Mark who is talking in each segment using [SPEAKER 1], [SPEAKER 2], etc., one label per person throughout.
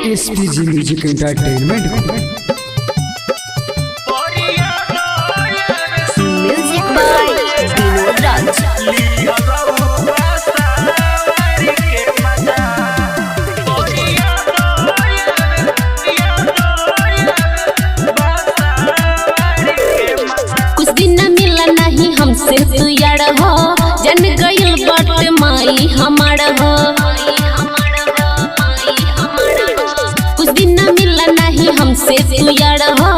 [SPEAKER 1] SPG music entertainment
[SPEAKER 2] music by Vinod Raj. कुछ दिन मिला नहीं हमसे तू यार हो, जन गइल बट माई हमार हो। कुछ दिन मिला नहीं हमसे तू यार हो,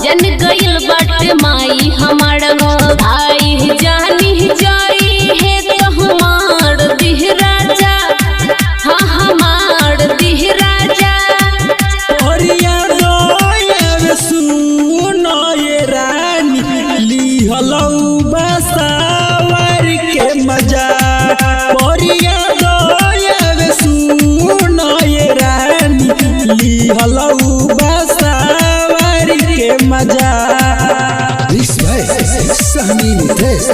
[SPEAKER 2] जन गइल बट माई हमार हो। भाई जानी जाई है तो हमार दिह राजा, हाँ हमार दिह राजा।
[SPEAKER 3] बसावर के मजा परिया दोयब सुनो ये रानी ली हलऊ बसावर के मजा।
[SPEAKER 1] इस भाई सहनी नितेश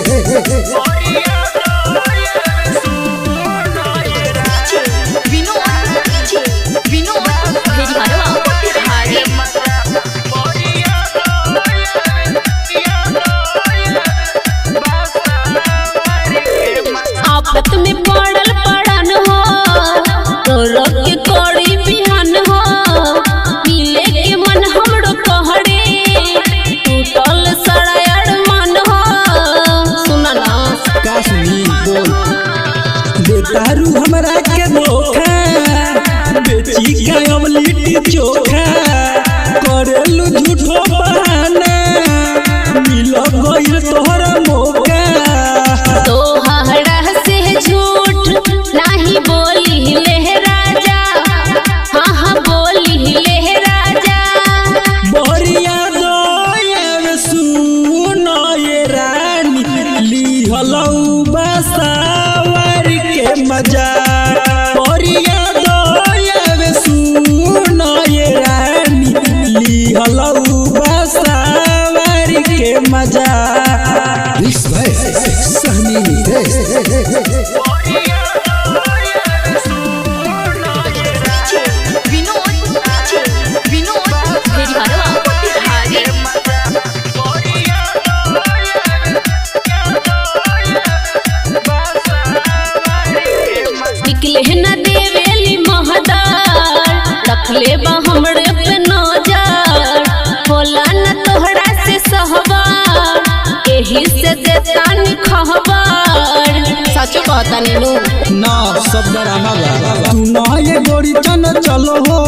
[SPEAKER 2] आपत में पड़ल पड़न हो, तोरो के कोड़ी बिहान हो। मिले के मन हमरो कहरे, टूटल सड़ायड़ मन हो। सुना ना
[SPEAKER 3] का सुनी बोल बेतारू हमरा के धोखा, बेची के अब लिट्टी चोखा करेलू झूठो बहाना मिल गइल तोहरा मौका।
[SPEAKER 2] तोहरा से झूठ नहीं बोली ले राजा, हाँ हाँ बोली ले राजा।
[SPEAKER 3] बरिया दोयब सुनो ये रानी ली हलऊ बसावर के मजा। बरिया दोयब सुनो ये रानी ली हलऊ बसावर के मजा।
[SPEAKER 1] इस भाई सहनी नितेश
[SPEAKER 2] निकले न देवेली महदार, रखले बा हमरे पे नजर। होला न तोहरा से सहबार, एही से देतान खबर। सच कहता नीनू
[SPEAKER 3] ना सब डरामा बा तू ना ये गोरी चन चलो हो,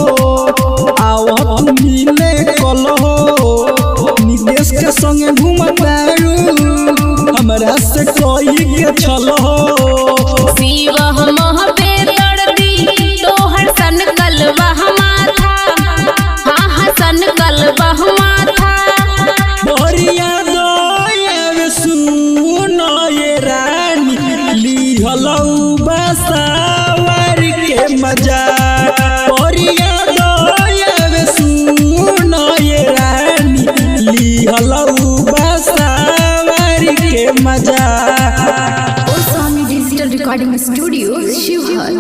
[SPEAKER 3] आओ तू मिले कलो हो। निदेश के संगे घूमतारू हमरा से कोई के छलो हो।
[SPEAKER 2] शिव महबे दर्दी तोहर सन कलवा माथा, हाँ हाँ सन कलवा माथा।
[SPEAKER 3] बरिया दोयब सुनो ये रानी ली हलऊ बसावर के मजा। बरिया दोयब सुनो ये रानी ली हलऊ बसावर के मजा।
[SPEAKER 4] Osami Digital Recording Studio, Shivhar।